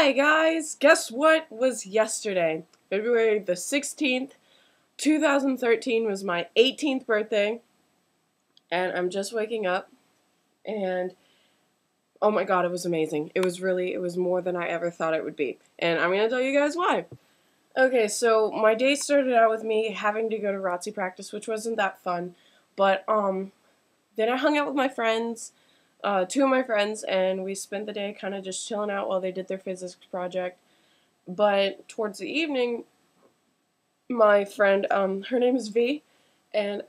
Hi guys! Guess what was yesterday? February the 16th, 2013 was my 18th birthday, and I'm just waking up, and oh my god, it was amazing. It was more than I ever thought it would be, and I'm gonna tell you guys why. Okay, so my day started out with me having to go to ROTC practice, which wasn't that fun, but then I hung out with my friends, two of my friends, and we spent the day kind of just chilling out while they did their physics project. But towards the evening, my friend, her name is V, and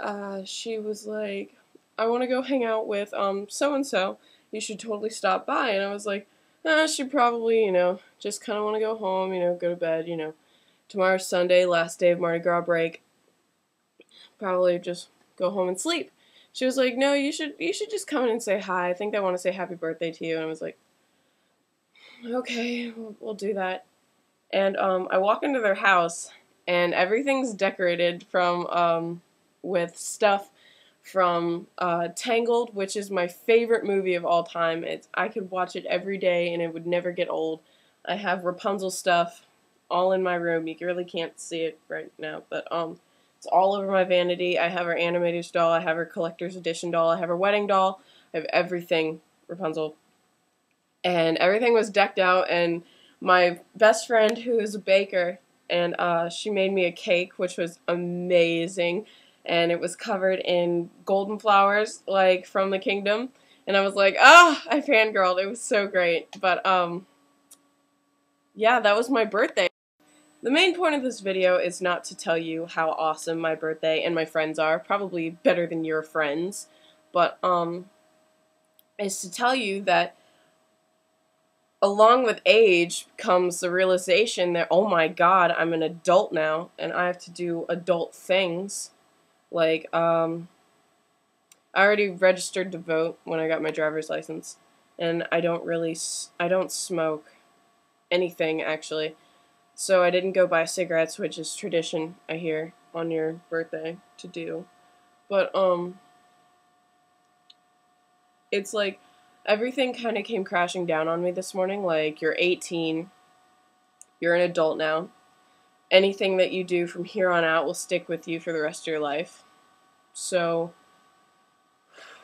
she was like, I want to go hang out with so-and-so. You should totally stop by. And I was like, I should probably, just kind of want to go home, go to bed, Tomorrow's Sunday, last day of Mardi Gras break. Probably just go home and sleep. She was like, no, you should just come in and say hi. I think they want to say happy birthday to you. And I was like, okay, we'll do that. And I walk into their house, and everything's decorated from with stuff from Tangled, which is my favorite movie of all time. I could watch it every day, and it would never get old. I have Rapunzel stuff all in my room. You really can't see it right now, but it's all over my vanity. I have her Animators doll, I have her Collector's Edition doll, I have her wedding doll, I have everything Rapunzel. And everything was decked out, and my best friend, who is a baker, and she made me a cake, which was amazing, and it was covered in golden flowers, like from the kingdom, and I was like, I fangirled. It was so great. But yeah, that was my birthday. The main point of this video is not to tell you how awesome my birthday and my friends are, probably better than your friends, but is to tell you that along with age comes the realization that, oh my god, I'm an adult now, and I have to do adult things. Like, I already registered to vote when I got my driver's license, and I don't smoke anything, actually. So I didn't go buy cigarettes, which is tradition, I hear, on your birthday to do. But, it's like, everything kind of came crashing down on me this morning. Like, you're 18, you're an adult now. Anything that you do from here on out will stick with you for the rest of your life. So,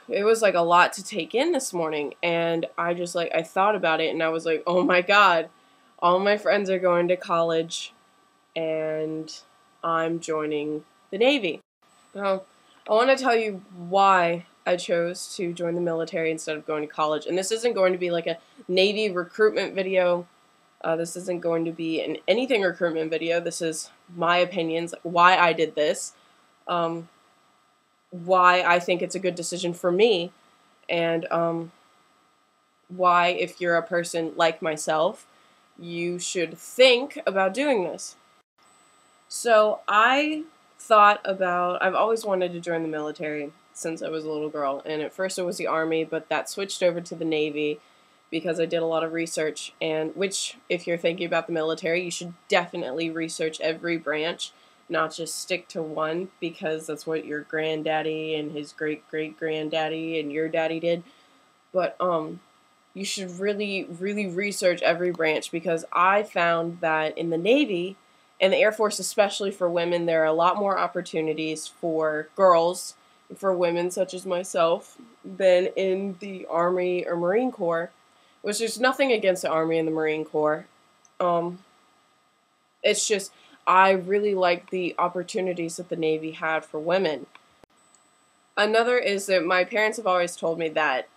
it was like a lot to take in this morning, and I thought about it, and I was like, oh my god, all my friends are going to college, and I'm joining the Navy. Now, I want to tell you why I chose to join the military instead of going to college. And this isn't going to be like a Navy recruitment video. This isn't going to be an anything recruitment video. This is my opinions, why I did this, why I think it's a good decision for me, and why, if you're a person like myself, you should think about doing this. So I've always wanted to join the military since I was a little girl, and at first it was the Army, but that switched over to the Navy because I did a lot of research, and which, if you're thinking about the military, you should definitely research every branch, not just stick to one, because that's what your granddaddy and his great-great-granddaddy and your daddy did. But you should really, really research every branch, because I found that in the Navy, and the Air Force especially for women, there are a lot more opportunities for girls, for women such as myself, than in the Army or Marine Corps, which there's nothing against the Army and the Marine Corps. It's just, I really like the opportunities that the Navy had for women. Another is that my parents have always told me that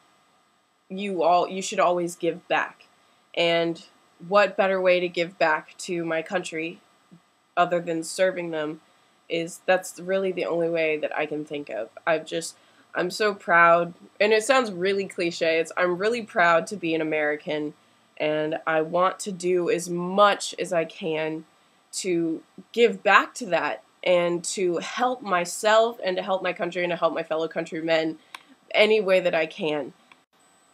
you should always give back. And what better way to give back to my country other than serving them that's really the only way that I can think of. I'm so proud, and it sounds really cliche, I'm really proud to be an American, and I want to do as much as I can to give back to that, and to help myself, and to help my country, and to help my fellow countrymen any way that I can.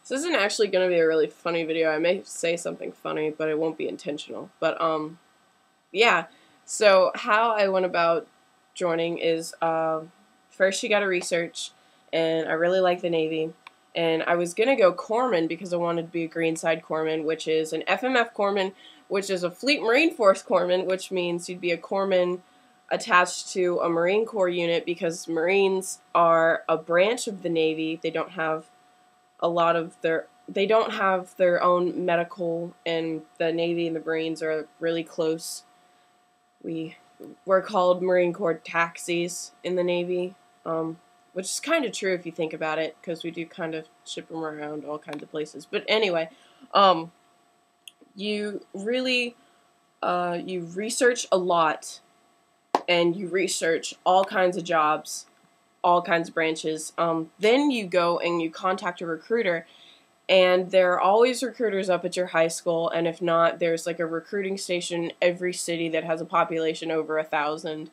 This isn't actually going to be a really funny video. I may say something funny, but it won't be intentional. But, yeah. So, how I went about joining is, first you gotta research, and I really like the Navy, And I was going to go corpsman because I wanted to be a greenside corpsman, which is an FMF corpsman, which is a Fleet Marine Force corpsman, which means you'd be a corpsman attached to a Marine Corps unit, because Marines are a branch of the Navy. They don't have their own medical, and the Navy and the Marines are really close. We're called Marine Corps taxis in the Navy, which is kind of true if you think about it, because we do kind of ship them around all kinds of places. But anyway, you really you research a lot, and you research all kinds of jobs, all kinds of branches. Then you go and you contact a recruiter, and there are always recruiters up at your high school, and if not, there's like a recruiting station in every city that has a population over 1,000.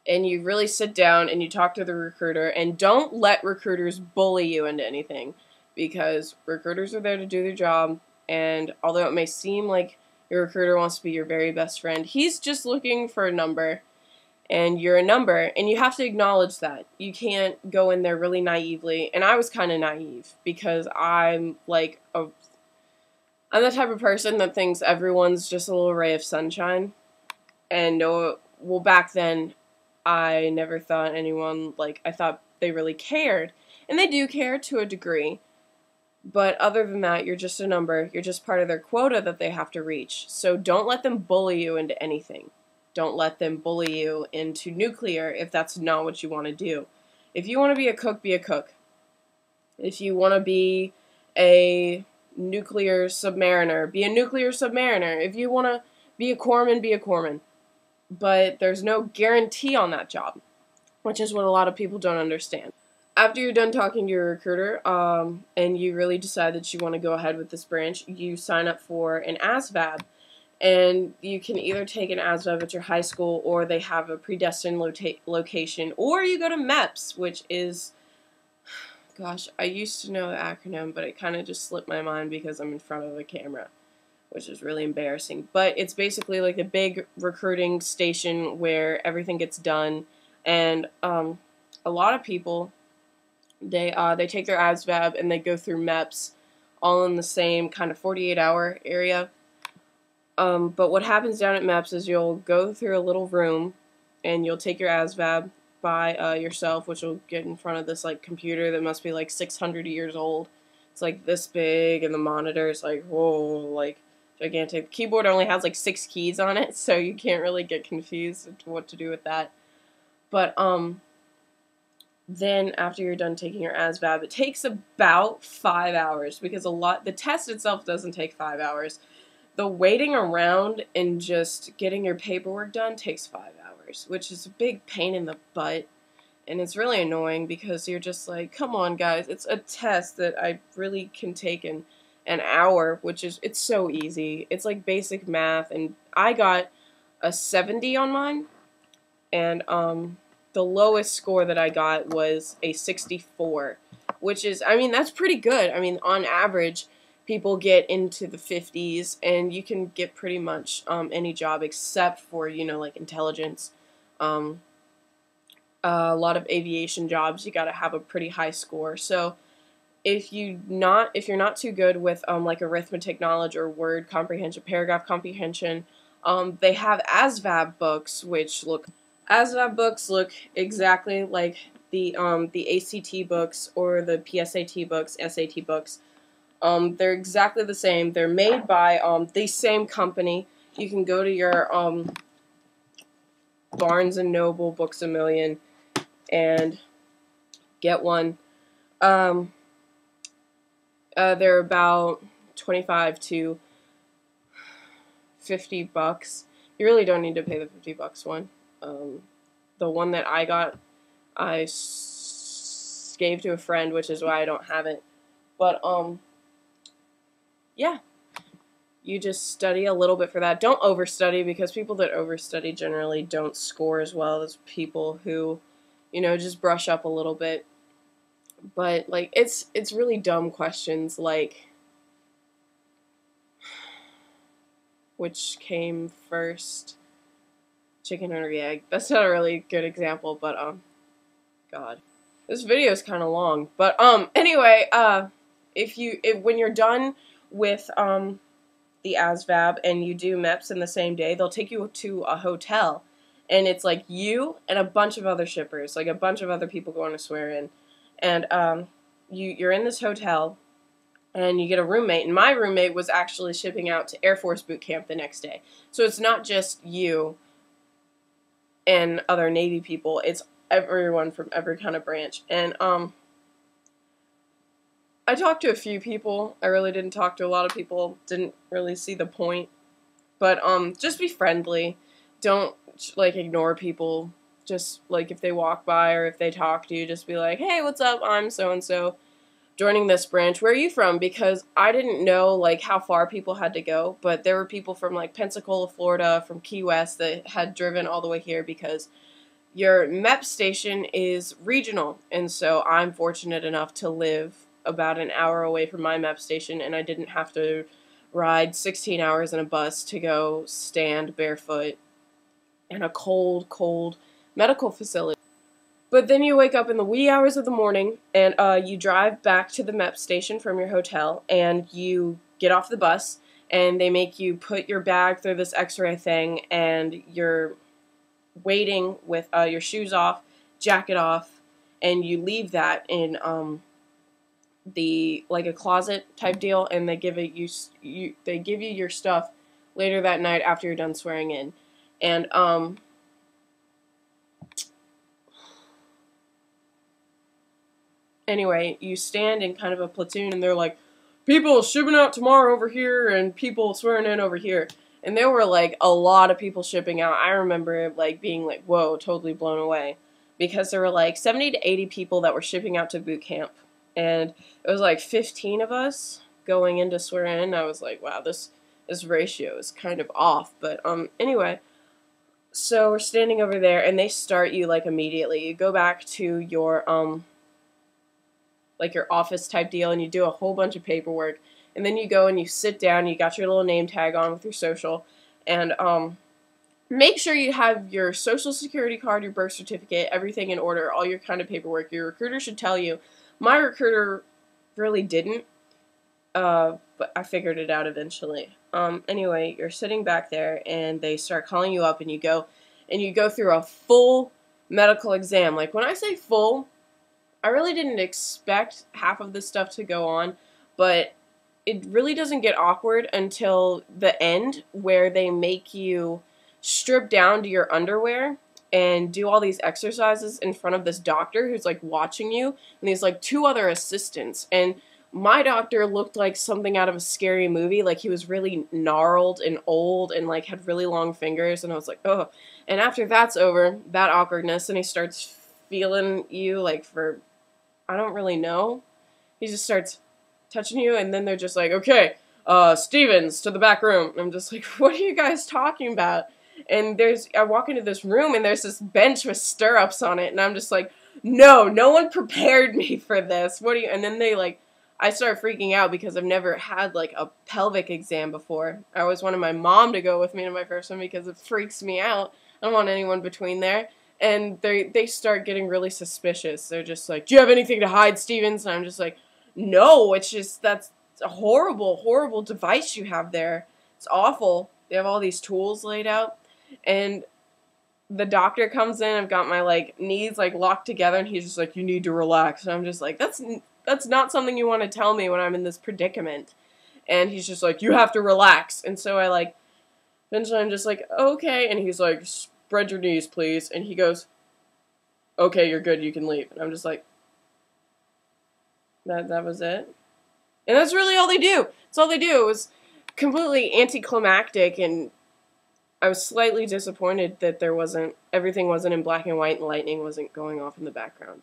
And you really sit down and you talk to the recruiter, and don't let recruiters bully you into anything, because recruiters are there to do their job, and although it may seem like your recruiter wants to be your very best friend, he's just looking for a number, and you're a number, and you have to acknowledge that. You can't go in there really naively, and I was kind of naive, because I'm the type of person that thinks everyone's just a little ray of sunshine, and well, back then, I never thought anyone, I thought they really cared. And they do care to a degree. But other than that, you're just a number. You're just part of their quota that they have to reach. So don't let them bully you into anything. Don't let them bully you into nuclear if that's not what you want to do. If you want to be a cook, be a cook. If you want to be a nuclear submariner, be a nuclear submariner. If you want to be a corpsman, be a corpsman. But there's no guarantee on that job, which is what a lot of people don't understand. After you're done talking to your recruiter, and you really decide that you want to go ahead with this branch, you sign up for an ASVAB. And you can either take an ASVAB at your high school, or they have a predestined location, or you go to MEPS, which is, gosh, I used to know the acronym, but it kind of just slipped my mind because I'm in front of the camera, which is really embarrassing. But it's basically like a big recruiting station where everything gets done, and a lot of people, they take their ASVAB and they go through MEPS, all in the same kind of 48-hour area. But what happens down at MEPS is you'll go through a little room, and you'll take your ASVAB by yourself, which will get in front of this computer that must be 600 years old. It's this big, and the monitor is whoa, gigantic. The keyboard only has 6 keys on it, so you can't really get confused as to what to do with that. But then after you're done taking your ASVAB, it takes about 5 hours, because the test itself doesn't take 5 hours. The waiting around and just getting your paperwork done takes 5 hours, which is a big pain in the butt. And it's really annoying, because you're just come on, guys, it's a test that I really can take in an hour, it's so easy. It's basic math, and I got a 70 on mine, and the lowest score that I got was a 64, which is, that's pretty good. On average, people get into the 50s, and you can get pretty much any job except for, intelligence. A lot of aviation jobs, you gotta have a pretty high score. So if you're not too good with arithmetic knowledge or word comprehension, paragraph comprehension, they have ASVAB books, ASVAB books look exactly like the ACT books or the PSAT books, SAT books. They're exactly the same. They're made by the same company. You can go to your Barnes & Noble, Books A Million, and get one. They're about 25 to 50 bucks. You really don't need to pay the 50 bucks one. The one that I got, I gave to a friend, which is why I don't have it. But, yeah. You just study a little bit for that. Don't overstudy, because people that overstudy generally don't score as well as people who, just brush up a little bit. But, it's really dumb questions, which came first, chicken or the egg? That's not a really good example, but, God. This video is kind of long, but anyway, when you're done with the ASVAB and you do MEPS in the same day, they'll take you to a hotel, and it's like you and a bunch of other shippers, like a bunch of other people going to swear in, and you're in this hotel, and you get a roommate, and my roommate was actually shipping out to Air Force boot camp the next day, so it's not just you and other Navy people, it's everyone from every kind of branch. And I talked to a few people. I really didn't talk to a lot of people. Didn't really see the point. But just be friendly. Don't like ignore people. Just like if they walk by or if they talk to you, just be like, "Hey, what's up? I'm so and so, joining this branch. Where are you from?" Because I didn't know like how far people had to go, but there were people from like Pensacola, Florida, from Key West that had driven all the way here because your MEP station is regional, and so I'm fortunate enough to live about an hour away from my MEP station, and I didn't have to ride 16 hours in a bus to go stand barefoot in a cold, cold medical facility. But then you wake up in the wee hours of the morning, and you drive back to the MEP station from your hotel, and you get off the bus, and they make you put your bag through this x-ray thing, and you're waiting with your shoes off, jacket off, and you leave that in like a closet type deal, and they give you your stuff later that night after you're done swearing in. And anyway, you stand in kind of a platoon, and they're like, people shipping out tomorrow over here, and people swearing in over here. And there were like a lot of people shipping out. I remember like being like, whoa, totally blown away, because there were like 70 to 80 people that were shipping out to boot camp, and it was like 15 of us going in to swear in. I was like, wow, this ratio is kind of off. But anyway, so we're standing over there, and they start you like immediately. You go back to your like your office type deal, and you do a whole bunch of paperwork, and then you go and you sit down, you got your little name tag on with your social, and make sure you have your social security card, your birth certificate, everything in order, all your kind of paperwork. Your recruiter should tell you. My recruiter really didn't, but I figured it out eventually. Anyway, you're sitting back there, and they start calling you up, and you go through a full medical exam. Like, when I say full, I really didn't expect half of this stuff to go on, but it really doesn't get awkward until the end, where they make you strip down to your underwear and do all these exercises in front of this doctor who's like watching you, and these like two other assistants. And my doctor looked like something out of a scary movie. Like, he was really gnarled and old and like had really long fingers, and I was like, oh. And after that's over, that awkwardness, and he starts feeling you like for, I don't really know. He just starts touching you, and then they're just like, okay, Stevens, to the back room. And I'm just like, what are you guys talking about? And I walk into this room, and there's this bench with stirrups on it, and I'm just like, no one prepared me for this. And then I start freaking out because I've never had like a pelvic exam before. I always wanted my mom to go with me to my first one because it freaks me out. I don't want anyone between there. And they start getting really suspicious. They're just like, do you have anything to hide, Stevens? And I'm just like, no, it's just, that's a horrible, horrible device you have there. It's awful. They have all these tools laid out. And the doctor comes in, I've got my like knees like locked together, and he's just like, you need to relax. And I'm just like, that's not something you want to tell me when I'm in this predicament. And he's just like, you have to relax. And so eventually I'm just like, okay. And he's like, spread your knees, please. And he goes, okay, you're good, you can leave. And I'm just like, that was it? And that's really all they do. That's all they do. It was completely anticlimactic, and I was slightly disappointed that everything wasn't in black and white and lightning wasn't going off in the background.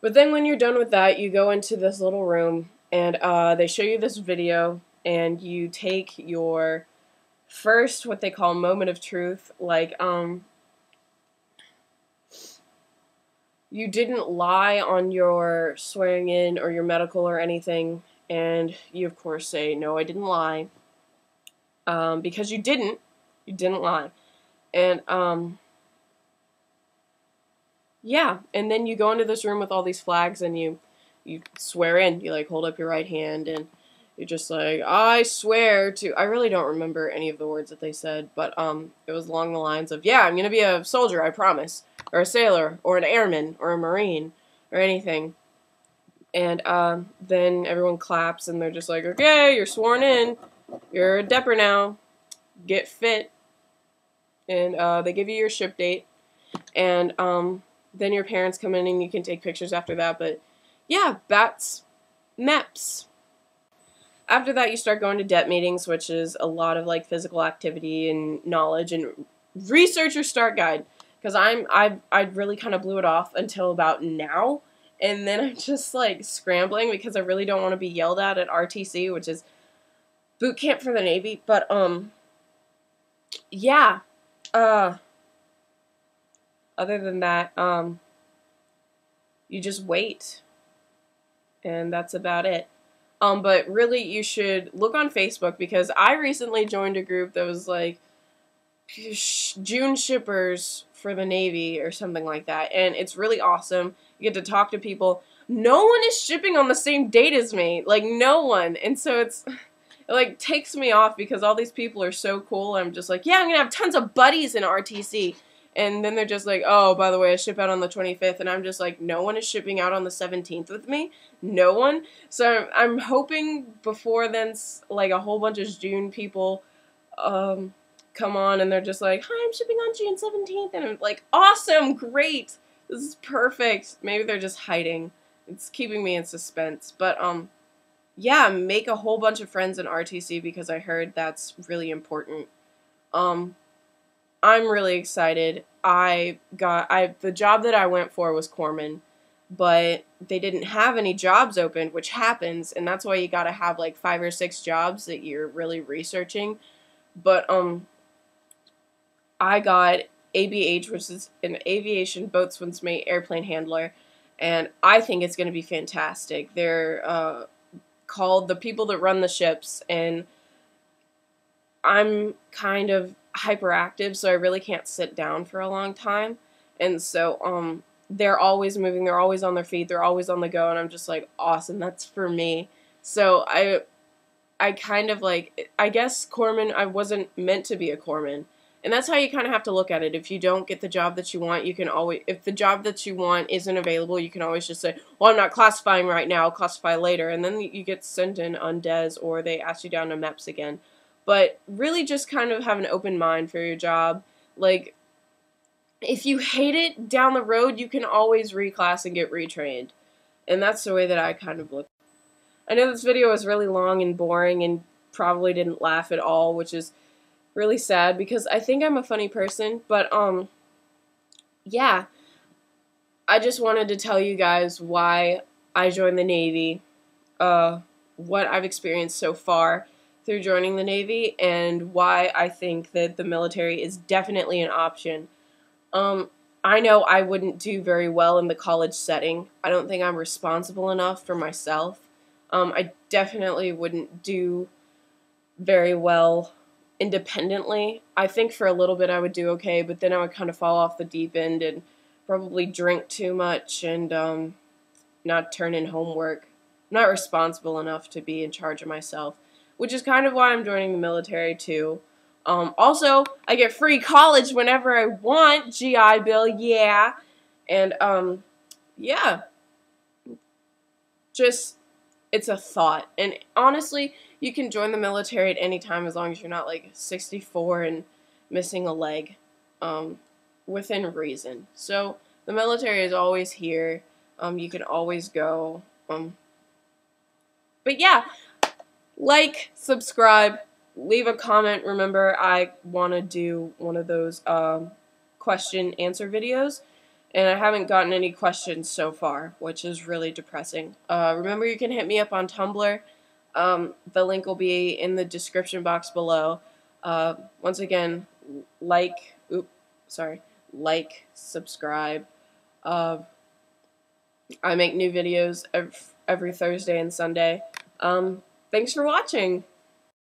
But then when you're done with that, you go into this little room, and they show you this video, and you take your first, what they call moment of truth, like, you didn't lie on your swearing in or your medical or anything, and you of course say, no, I didn't lie, because you didn't lie. And yeah, and then you go into this room with all these flags and you swear in. You like hold up your right hand and you're just like, I swear to, I really don't remember any of the words that they said, but it was along the lines of, yeah, I'm gonna be a soldier, I promise, or a sailor, or an airman, or a marine, or anything. And then everyone claps and they're just like, okay, you're sworn in, you're a depper now, get fit, and they give you your ship date, and then your parents come in and you can take pictures after that. But yeah, that's MEPS. After that, you start going to DEP meetings, which is a lot of like physical activity and knowledge and research your start guide. Because I really kind of blew it off until about now, and then I'm just like scrambling because I really don't want to be yelled at RTC, which is boot camp for the Navy. But yeah, other than that, you just wait, and that's about it. But really, you should look on Facebook, because I recently joined a group that was like June shippers for the Navy or something like that, and it's really awesome. You get to talk to people. No one is shipping on the same date as me, like no one, and so it like takes me off because all these people are so cool. I'm just like, yeah, I'm gonna have tons of buddies in RTC. And then they're just like, oh, by the way, I ship out on the 25th. And I'm just like, no one is shipping out on the 17th with me. No one. So I'm hoping before then, like, a whole bunch of June people come on. And they're just like, hi, I'm shipping on June 17th. And I'm like, awesome, great. This is perfect. Maybe they're just hiding. It's keeping me in suspense. But, yeah, make a whole bunch of friends in RTC, because I heard that's really important. I'm really excited. The job that I went for was corpsman, but they didn't have any jobs open, which happens, and that's why you gotta have like 5 or 6 jobs that you're really researching. But I got ABH, which is an aviation boatswain's mate airplane handler, and I think it's gonna be fantastic. They're called the people that run the ships, and I'm kind of hyperactive, so I really can't sit down for a long time, and so they're always moving, they're always on their feet, they're always on the go, and I'm just like, awesome, that's for me. So I kind of like, I guess corpsman, I wasn't meant to be a corpsman, and that's how you kind of have to look at it. If you don't get the job that you want, you can always, if the job that you want isn't available, you can always just say, well, I'm not classifying right now, I'll classify later, and then you get sent in on DES, or they ask you down to MEPS again. But really just kind of have an open mind for your job. Like, if you hate it down the road, you can always reclass and get retrained. And that's the way that I kind of look. I know this video was really long and boring and probably didn't laugh at all, which is really sad because I think I'm a funny person. But, yeah. I just wanted to tell you guys why I joined the Navy, what I've experienced so far through joining the Navy, and why I think that the military is definitely an option. I know I wouldn't do very well in the college setting. I don't think I'm responsible enough for myself. I definitely wouldn't do very well independently. I think for a little bit I would do okay, but then I would kind of fall off the deep end and probably drink too much and not turn in homework. I'm not responsible enough to be in charge of myself, which is kind of why I'm joining the military too. Also, I get free college whenever I want. GI Bill, yeah. And, yeah. Just, it's a thought. And honestly, you can join the military at any time as long as you're not, like, 64 and missing a leg, within reason. So, the military is always here. You can always go. But yeah. Like, subscribe, leave a comment. Remember, I want to do one of those question-answer videos, and I haven't gotten any questions so far, which is really depressing. Remember, you can hit me up on Tumblr. The link will be in the description box below. Once again, like, subscribe. I make new videos every Thursday and Sunday. Thanks for watching.